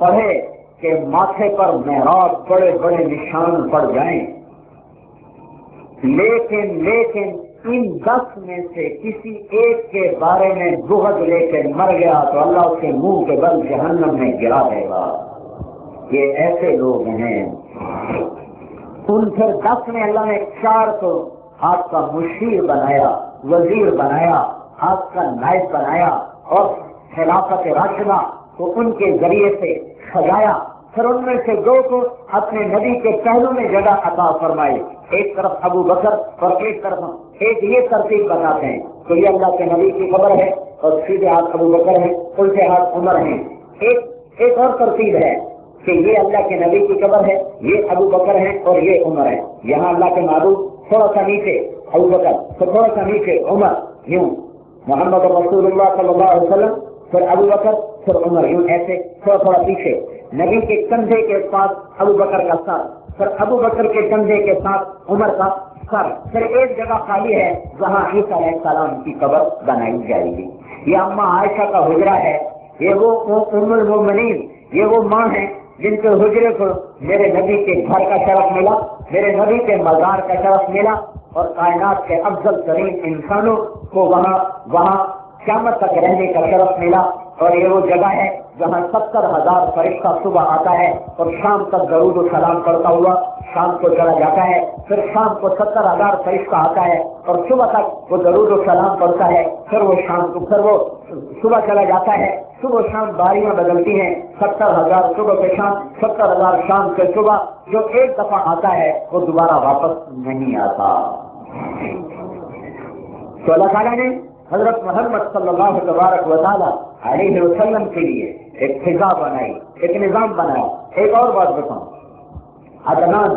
پڑھے کہ ماتھے پر محراب بڑے بڑے نشان پڑ جائیں، لیکن ان 10 میں سے کسی ایک کے بارے میں بغض لے کے مر گیا تو اللہ اس کے منہ کے بل جہنم میں گرا دے گا۔ یہ ایسے لوگ ہیں۔ ان پھر 10 میں اللہ نے 4 کو آپ کا مشیر بنایا، وزیر بنایا، آپ کا نائب بنایا اور خلافت راشدہ کو ان کے ذریعے سے سجایا۔ پھر ان میں سے 2 کو اپنے نبی کے پہلو میں جگہ عطا فرمائی، ایک طرف ابو بکر اور ایک طرف ایک یہ ترتیب بتاتے ہیں تو یہ اللہ کے نبی کی قبر ہے اور سیدھے ہاتھ ابو بکر ہے، الٹے ہاتھ عمر ہیں۔ ایک اور ترتیب ہے کہ یہ اللہ کے نبی کی قبر ہے، یہ ابو بکر ہے اور یہ عمر ہے۔ یہاں اللہ کے محبوب تھوڑا سا نیچے ابو بکر، پھر تھوڑا سا نیچے عمر، یوں محمد رسول اللہ صلی اللہ علیہ وسلم، پھر ابو بکر، پھر عمر، یوں ایسے تھوڑا تھوڑا پیچھے۔ نبی کے کندھے کے پاس ابو بکر کا سر، پھر ابو بکر کے کندھے کے ساتھ عمر کا سر، پھر ایک جگہ خالی ہے جہاں عیسیٰ علیہ السلام کی قبر بنائی جائے گی۔ یہ اماں عائشہ کا حجرہ ہے، یہ وہ ام المومنین، یہ وہ ماں ہیں جن کے حجرے کو میرے نبی کے گھر کا شرف ملا، میرے نبی کے مزار کا شرف ملا، اور کائنات کے افضل ترین انسانوں کو وہاں قیامت تک رہنے کا شرف ملا۔ اور یہ وہ جگہ ہے جہاں 70,000 فرشتہ صبح آتا ہے اور شام تک درود و سلام پڑھتا ہوا شام کو چلا جاتا ہے، پھر شام کو 70,000 فرشتہ آتا ہے اور صبح تک وہ درود و سلام پڑھتا ہے، پھر وہ صبح چلا جاتا ہے۔ صبح شام باریاں بدلتی ہیں، 70,000 صبح سے شام، 70,000 شام سے صبح۔ جو ایک دفعہ آتا ہے وہ دوبارہ واپس نہیں آتا۔ تو اللہ تعالیٰ نے حضرت محمد صلی اللہ تبارک و تعالیٰ علیہ وسلم کے لیے ایک فضا بنائی، ایک نظام بنایا۔ ایک اور بات بتاؤں، عدنان،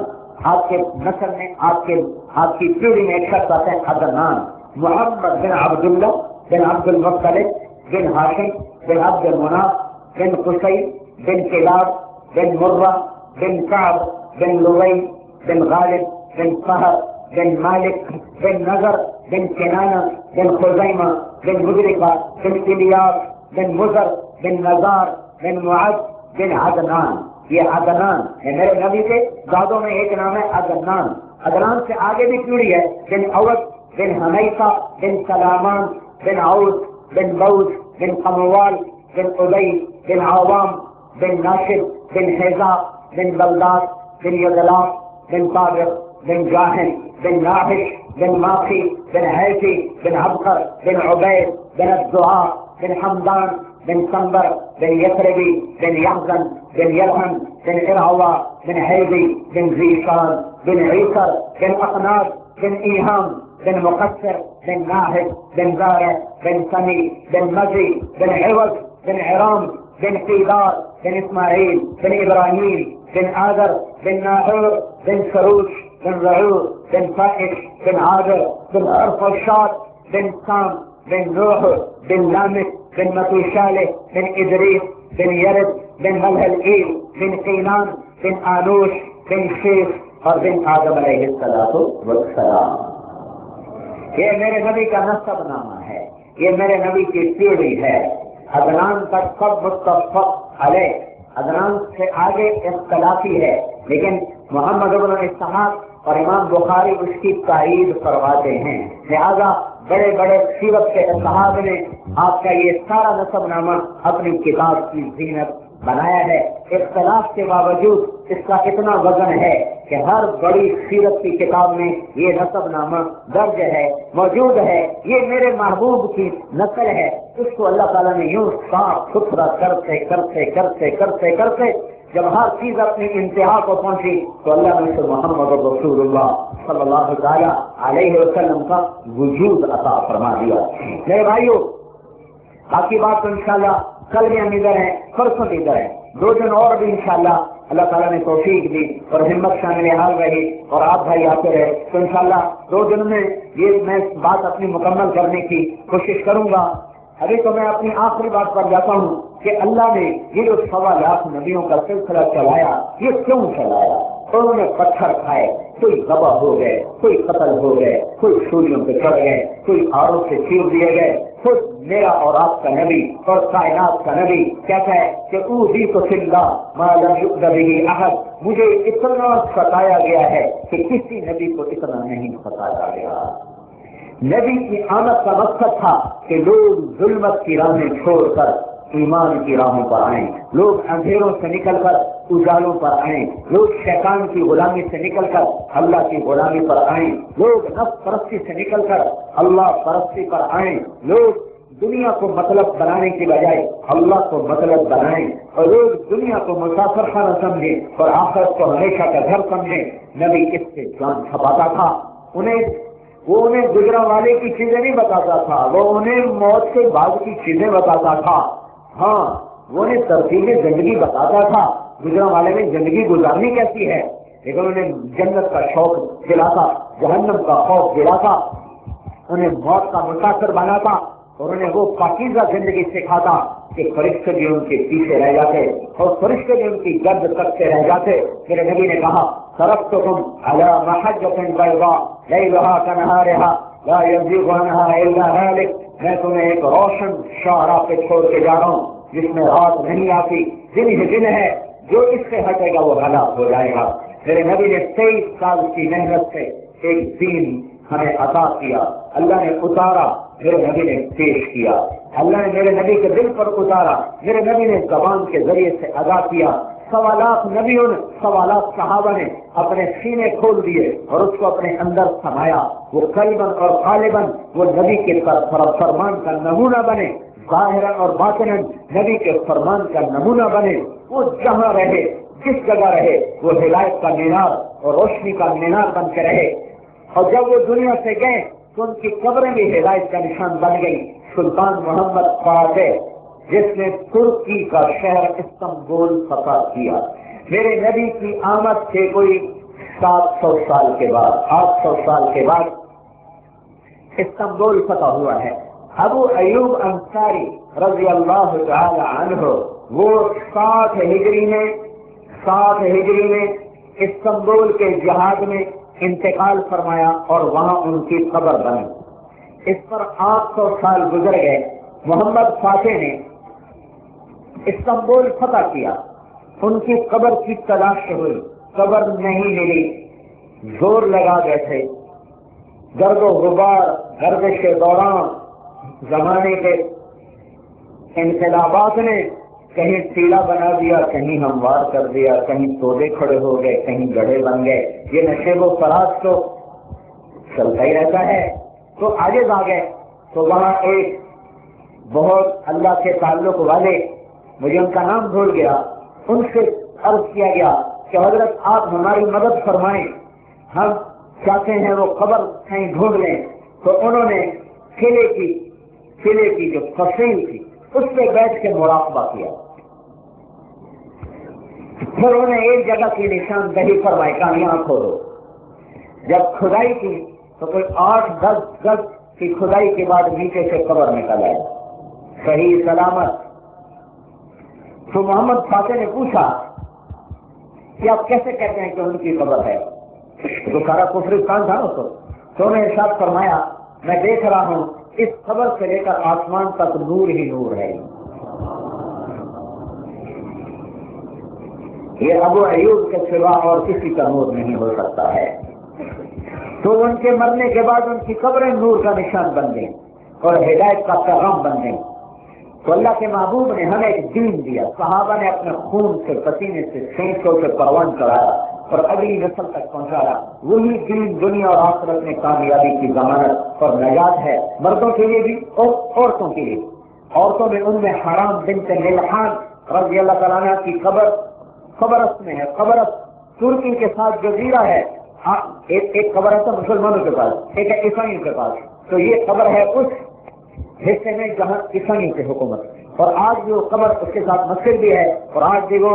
آپ کے نسل میں آپ کی پیڑھی میں ایک شخص آتے ہیں عدنان، محمد بن عبداللہ بن عبد المطلب بن ہاشم بن عبد المناف بن قصی بن کلاب بن مرہ بن کعب بن لوئی بن غالب بن فہر بن مالک بن نظر بن کنانہ بن خزیمہ بن مدرکہ بن الیاس بن مزر بن نزار بن معد بن عدنان۔ یہ عدنان ہے میرے نبی کے دادوں میں ایک نام ہے عدنان۔ عدنان سے آگے بھی پیڑھی ہے، بن اوس بن حنیفہ بن سلامان بن عوس بن بوس بن قموال بن ابی بن عوام بن ناشد بن حیزا بن بلداد بن یدلاف بن طارق بن جاہن بن ناحش بن ماخی بن حیثی بن عبقر بن عبید بن الدعاء بن حمدان بن سنبر بن یثربی بن یحزن بن یلحن بن ارعوا بن حیزی بن زیشان بن عیسر بن اقناد بن ایہام بن مقصر بن ناہد بن زارع بن سمی بن مزی بن عوض بن عرام بن قیدار بن اسماعیل بن ابراہیم بن آذر بن ناحور بن سروش بن رعور بن فائش بن عاذر بن ارفشاد بن سام بن نوح بن لامک بن متوشالح بن ادریس بن یرد بن ملہلئیل بن قینان بن آنوش بن شیخ اور بن آدم علیہ السلام۔ یہ میرے نبی کا نسب نامہ ہے، یہ میرے نبی کی پیڑھی ہے۔ عدنان تک سب متفق علیہ، عدنان سے آگے اختلافی ہے، لیکن محمد بن اسحاق اور امام بخاری اس کی تائید فرماتے ہیں۔ لہذا بڑے بڑے سیرت کے صحابہ نے آپ کا یہ سارا نسب نامہ اپنی کتاب کی زینت بنایا ہے۔ اختلاف کے باوجود اس کا اتنا وزن ہے کہ ہر بڑی سیرت کی کتاب میں یہ نسب نامہ درج ہے، موجود ہے۔ یہ میرے محبوب کی نسل ہے، اس کو اللہ تعالیٰ نے یوں صاف ستھرا کرتے کرتے کرتے کرتے کرتے جب ہر چیز اپنی انتہا کو پہنچی تو اللہ نے محمد رسول اللہ صلی اللہ تعالیٰ علیہ وسلم کا وجود عطا فرما دیا۔ میرے بھائیو، باقی بات تو انشاءاللہ کل بھی ہم ادھر ہیں، پرسوں بھی ادھر ہیں، 2 دن اور بھی انشاءاللہ اللہ تعالیٰ نے توفیق دی اور ہمت شامل حال رہی اور آپ بھائی آتے رہے تو انشاءاللہ 2 دن میں یہ میں بات اپنی مکمل کرنے کی کوشش کروں گا۔ ابھی تو میں اپنی آخری بات پر جاتا ہوں کہ اللہ نے یہ جو 1.25 لاکھ نبیوں کا سلسلہ چلایا، یہ کیوں چلایا؟ انہوں نے پتھر کھائے، کوئی ذبح ہو گئے، کوئی قتل ہو گئے، کوئی سولیوں پہ چڑھ گئے، کوئی آروں سے چیر دیے گئے. خود میرا اور آپ کا نبی اور کائنات کا نبی کہتا ہے کہ اوذیت فی اللہ ما لم یؤذ بہ احد، مجھے اتنا ستایا گیا ہے کہ کسی نبی کو اتنا نہیں ستایا گیا. نبی کی آمد کا مقصد تھا کہ لوگ ظلمت کی راہیں چھوڑ کر ایمان کی راہوں پر آئیں، لوگ اندھیروں سے نکل کر اجالوں پر آئیں، لوگ شیطان کی غلامی سے نکل کر اللہ کی غلامی پر آئیں، لوگ نفس پرستی سے نکل کر اللہ پرستی پر آئیں، لوگ دنیا کو مطلب بنانے کی بجائے اللہ کو مطلب بنائیں، اور لوگ دنیا کو مسافر خانہ سمجھیں اور آخرت کو ہمیشہ کا گھر سمجھیں. نبی اس سے جان چھپاتا تھا. وہ انہیں گزرا والے کی چیزیں نہیں بتاتا تھا، وہ انہیں موت کے بعد کی چیزیں بتاتا تھا. ہاں، وہ انہیں ترتیب زندگی بتاتا تھا، گزرا والے میں زندگی گزارنی کیسی ہے، لیکن انہیں جنت کا شوق دلاتا، جہنم کا خوف دلاتا، انہیں موت کا مسافر بناتا، اور انہیں وہ پاکیزہ زندگی سکھاتا کہ فرشتے بھی ان کے پیچھے رہ جاتے اور فرشتے بھی ان کی گرد تکتے رہ جاتے. میرے نبی نے کہا ترکتکم علی محجۃ بیضاء لیلھا کنہارھا لا یزیغ عنھا الا ھالک، میں تمہیں ایک روشن شاہراہ پہ چھوڑ کے جا رہا ہوں جس میں رات نہیں آتی، دن ہی دن ہے، جو اس سے ہٹے گا وہ ہلاک ہو جائے گا. میرے نبی نے 23 سال کی محنت سے ایک دین ہمیں عطا کیا، اللہ نے اتارا، میرے نبی نے پیش کیا، اللہ نے میرے نبی کے دل پر اتارا، میرے نبی نے زبان کے ذریعے سے ادا کیا. 1.25 لاکھ نبیوں نے، 1.25 لاکھ صحابہ نے اپنے سینے کھول دیے اور اس کو اپنے اندر سمایا. وہ قلباً اور غالباً وہ نبی کے فرمان کا نمونہ بنے، ظاہراً اور باطناً نبی کے فرمان کا نمونہ بنے. وہ جہاں رہے، جس جگہ رہے، وہ ہدایت کا مینار اور روشنی کا مینار بن کے رہے. اور جب وہ دنیا سے گئے تو ان کی قبریں بھی ہدایت کا نشان بن گئی. سلطان محمد فاتح جس نے ترکی کا شہر استنبول فتح کیا، میرے نبی کی آمد سے کوئی 700 سال کے بعد، 800 سال کے بعد استنبول فتح ہوا ہے. ابو ایوب انصاری رضی اللہ تعالی عنہ وہ 60 ہجری میں استنبول کے جہاد میں انتقال فرمایا اور وہاں ان کی قبر بنی. اس پر 800 سال گزر گئے. محمد فاتح نے استنبول فتح کیا، ان کی قبر کی تلاش ہوئی، قبر نہیں ملی، زور لگا بیٹھے، گرد و غبار، گردش کے دوران زمانے کے انقلابات نے کہیں ٹیلا بنا دیا، کہیں ہموار کر دیا، کہیں سودے کھڑے ہو گئے، کہیں گڑھے بن گئے. یہ نشیب و فراز تو چلتا ہی رہتا ہے. تو آگے آ گئے تو وہاں ایک بہت اللہ کے تعلق والے، مجھے ان کا نام بھول گیا، ان سے عرض کیا گیا کہ حضرت آپ ہماری مدد فرمائیں، ہم چاہتے ہیں وہ قبر کہیں ڈھونڈ لیں. تو انہوں نے قلعے کی جو تفصیل تھی اس پہ بیٹھ کے مراقبہ کیا. پھر انہوں نے ایک جگہ کی نشاندہی فرمائی، کہا یہاں کھودو. جب کھدائی کی تو کوئی 8-10 گز کی کھدائی کے بعد نیچے سے قبر نکل آئی صحیح سلامت. تو محمد فاتح نے پوچھا کہ آپ کیسے کہتے ہیں کہ ان کی قبر ہے؟ تو سارا کفرستان تھا اس کو. تو انہوں نے ارشاد فرمایا میں دیکھ رہا ہوں اس قبر سے لے کر آسمان تک نور ہی نور ہے. یہ ابو ایوب کے سوا اور کسی کا نور نہیں ہو سکتا ہے. تو ان کے مرنے کے بعد ان کی قبریں نور کا نشان بن گئی اور ہدایت کا پیغام بن گئی. تو اللہ کے محبوب نے ہمیں ایک دین دیا، صحابہ نے اپنے خون سے، پسینے سے، سینکوں سے پروان چڑھایا اور اگلی نسل تک پہنچایا. وہی دین دنیا اور آخرت میں کامیابی کی ضمانت اور نجات ہے، مردوں کے لیے بھی اور عورتوں کے لیے. عورتوں میں ان میں حرام بنت ملحان رضی اللہ تعالیٰ عنہ کی قبر قبرص میں ہے. قبرص ترکی کے ساتھ جزیرہ ہے. ایک قبر ہے تو مسلمانوں کے پاس، ایک ہے عیسائیوں کے پاس. تو یہ قبر ہے اس حصے میں جہاں عیسائیوں کی حکومت، اور آج بھی وہ قبر اس کے ساتھ مسجد بھی ہے اور آج بھی وہ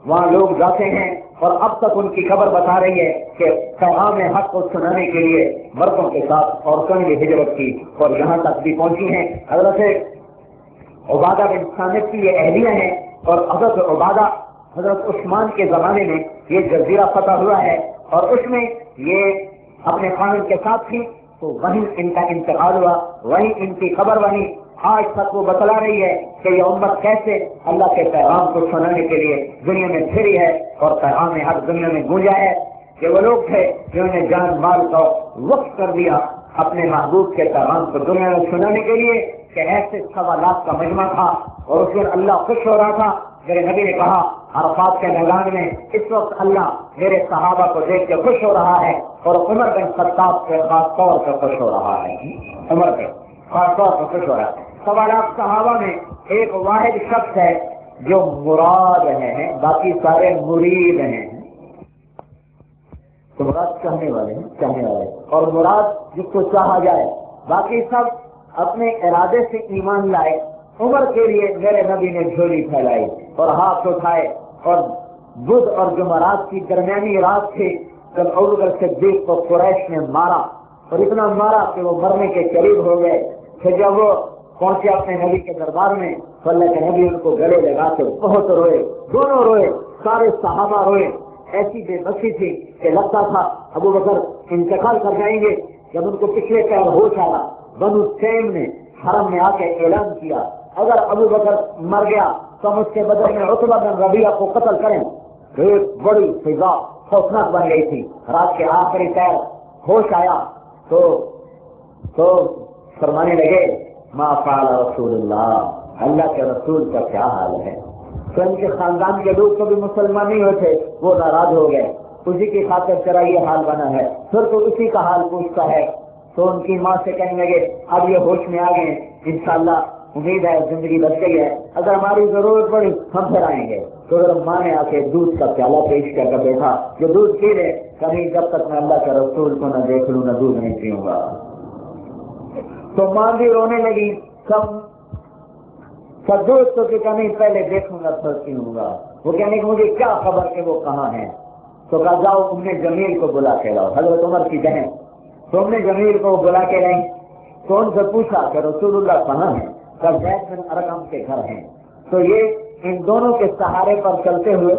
وہاں لوگ جاتے ہیں. اور اب تک ان کی قبر بتا رہی ہے کہ پیغام حق کو سنانے کے لیے مردوں کے ساتھ عورتوں نے ہجرت کی اور یہاں تک بھی پہنچی ہیں. حضرت عبادہ بن صامت کی یہ اہلیہ ہیں اور حضرت عبادہ حضرت عثمان کے زمانے میں یہ جزیرہ فتح ہوا ہے اور اس میں یہ اپنے خاندان کے ساتھ تھی، تو وہیں ان کا انتقال ہوا، وہیں ان کی قبر بنی۔ آج تک وہ بتلا رہی ہے کہ یہ امت کیسے اللہ کے پیغام کو سنانے کے لیے دنیا میں پھری ہے اور پیغام ہر دنیا میں گونجا ہے، کہ وہ لوگ تھے جنہوں نے جان مال کو وقف کر دیا اپنے محبوب کے پیغام کو دنیا میں سنانے کے لیے، کہ ایسے 1.25 لاکھ کا مجمع تھا اور اس میں اللہ خوش ہو رہا تھا۔ میرے نبی نے کہا عرفات کے میدان میں اس وقت اللہ میرے صحابہ کو دیکھ کے خوش ہو رہا ہے، اور عمر بن خطاب سے خاص طور پر خوش ہو رہا ہے، عمر بن خاص طور پر خوش ہو رہا ہے۔ 1.25 لاکھ صحابہ میں ایک واحد شخص ہے جو مراد ہیں، باقی سارے مرید ہیں۔ تو مراد چاہنے والے ہیں، چاہنے والے، اور مراد جس کو چاہا جائے، باقی سب اپنے ارادے سے ایمان لائے۔ عمر کے لیے میرے نبی نے جھولی پھیلائی اور ہاتھ اٹھائے، اور بدھ اور جمعرات کی درمیانی رات تھی جب ابوبکر صدیق کو قریش نے مارا، اور اتنا مارا کہ وہ مرنے کے قریب ہو گئے۔ پھر جب وہ پہنچے اپنے نبی کے دربار میں تو اللہ کے نبی ان کو گلے لگا کے بہت روئے، دونوں روئے، سارے صحابہ روئے۔ ایسی بے بسی تھی کہ لگتا تھا ابوبکر انتقال کر جائیں گے۔ جب ان کو پچھلے پیر ہوش آیا، بنو تیم نے حرم میں آ کے اعلان کیا اگر ابوبکر مر گیا تو ہم اس کے بدلے میں عتبہ بن ربیعہ کو قتل کریں۔ ایک بڑی فضا خوفناک بن گئی تھی۔ رات کے آخری پیر ہوش آیا تو فرمانے لگے ما فعل رسول اللہ، اللہ کے رسول کا کیا حال ہے؟ تو ان کے خاندان کے لوگ تو بھی مسلمان نہیں ہوتے، وہ ناراض ہو گئے، اسی کی خاطر تیرا یہ حال بنا ہے، پھر تو اسی کا حال پوچھتا ہے۔ تو ان کی ماں سے کہنے لگے اب یہ ہوش میں آ گئے، انشاءاللہ امید ہے زندگی بچ گئی ہے، اگر ہماری ضرورت پڑی ہم پھر آئیں گے۔ تو اگر ماں نے آ کے دودھ کا پیالہ پیش کر کے بیٹھا جو دودھ پی لے، کہیں جب تک میں اللہ کے رسول کو نہ دیکھ لوں نہ دودھ نہیں پیوں گا۔ تو ماں بھی رونے لگی، سب دوست تو کہ نہیں پہلے دیکھوں گا پھر پیوں گا۔ وہ کہنے کہ مجھے کیا خبر کہ وہ کہاں ہیں؟ تو کہا جاؤ ام جمیل کو بلا کے لاؤ، حضرت عمر کی بہن۔ تو ام جمیل کو بلا کے لائیں، تو ان سے پوچھا کہ رسول اللہ کہاں ہیں؟ کہ زید بن ارقم کے گھر ہیں۔ تو یہ ان دونوں کے سہارے پر چلتے ہوئے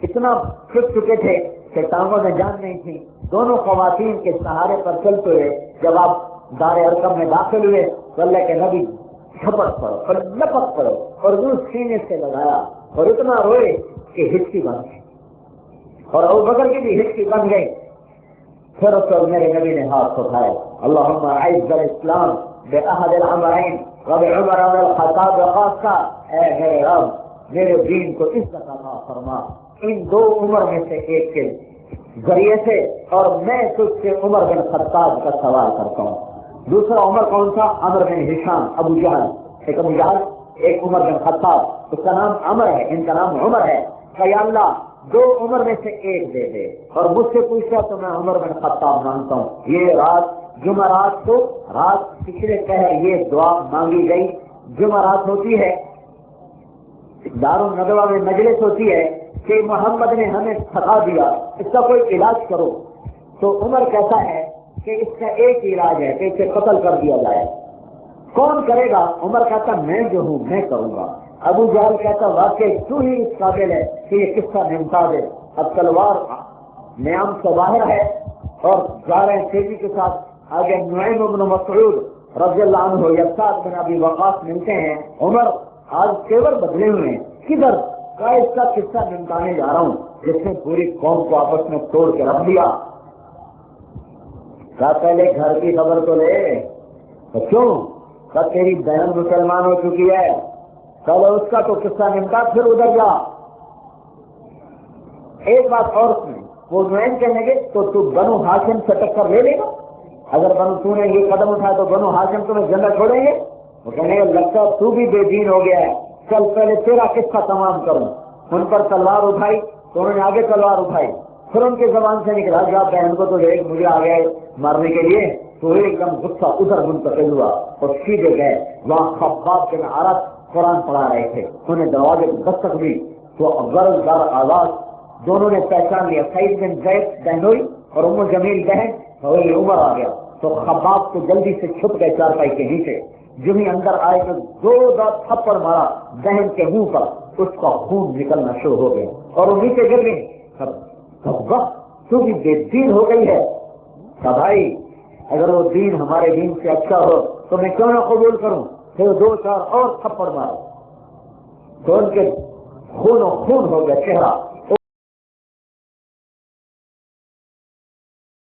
اتنا پھٹ چکے تھے کہ ٹانگوں میں جان نہیں تھی۔ دونوں خواتین کے سہارے پر چلتے ہوئے جب آپ دار ارقم میں داخل ہوئے تو اللہ کے نبی جھپٹ پڑو اور لپک پڑو اور دودھ سینے سے لگایا اور اتنا روئے کہ ہچکی بن گئی، اور ابوبکر کی بھی ہچکی بن گئی۔ پھر اس وقت میرے نبی نے ہاتھ اٹھائے، اللہم اعز الاسلام باحد العمرین وبعمر بن الخطاب خاصہ، اے میرے رب میرے دین کو عزت عطا فرما ان دو عمر میں سے ایک کے ذریعے سے، اور میں تجھ سے عمر بن خطاب کا سوال کرتا ہوں۔ دوسرا عمر کون تھا؟ عمر بن ہشام، ابو جہل، ایک ابو جہل ایک عمر بن خطاب، اس کا نام عمر ہے، ان کا نام عمر ہے۔ کہ یا اللہ دو عمر میں سے ایک دے دے، اور مجھ سے پوچھا تو میں عمر بن خطاب مانگتا ہوں۔ یہ رات جمعرات کو رات پچھلے پہر یہ دعا مانگی گئی۔ جمعرات ہوتی ہے دارالندوہ میں مجلس ہوتی ہے کہ محمد نے ہمیں تھکا دیا، اس کا کوئی علاج کرو۔ تو عمر کہتا ہے کہ اس کا ایک علاج ہے کہ اسے قتل کر دیا جائے۔ کون کرے گا؟ عمر کہتا میں جو ہوں میں کروں گا۔ ابو جہل کہتا واقعی تو ہی اس قابل ہے کہ یہ قصہ نمٹا دے۔ اب تلوار نیام سے باہر ہے اور جا رہے ہیں تیزی کے ساتھ۔ آگے نعیم بن مسعود رضی اللہ عنہ یا سعد بن ابی وقاص ملتے ہیں، عمر آج تیور بدلے ہوئے ہیں، کدھر؟ کا اس کا قصہ نمٹانے جا رہا ہوں جس نے پوری قوم کو آپس میں توڑ کے رکھ دیا۔ کہا پہلے گھر کی خبر تو لے، تو کیوں؟ کہا تیری بہن مسلمان ہو چکی ہے، چلو اس کا تو قصہ نمٹا پھر ادھر جا۔ ایک بات اور سنیں، وہ نعیم کہنے لگے تو بنو ہاشم سے ٹکر لے لے گا؟ اگر تو نے یہ قدم اٹھایا تو بنو ہاشم تمہیں جنت چھوڑیں گے؟ وہ کہنے لگتا تو بھی بے دین ہو گیا ہے، چل پہلے تیرا قصہ تمام کروں۔ ان پر تلوار اٹھائی تو انہوں نے آگے تلوار اٹھائی، پھر ان کے زبان سے نکلا جا بہن کو تو ایک مجھے آ گیا مارنے کے لیے، تو ایک دم غصہ ادھر منتقل ہوا اور سیدھے گئے وہاں خباب کے عرب قرآن پڑھا رہے تھے، انہیں دروازے کو دستک دی تو غرض دار آواز دونوں نے پہچان لیا، سعید بن زید بہنوئی اور ام جمیل بہن، اور یہ عمر آ گیا تو خباب کو جلدی سے چھپ گئے چارپائی کے نیچے۔ جو ہی اندر آئے تو دو تھپڑ مارا بہن کے منہ پر، اس کا خون نکلنا شروع ہو گیا اور وہ نیچے گر گئی. سب وقت تو بھی بے دین ہو گئی ہے. بھائی اگر وہ دین ہمارے دین سے اچھا ہو تو میں کیوں نہ قبول کروں. پھر 2-4 اور تھپڑ مارو تو ان کے خون و خون ہو گیا چہرہ.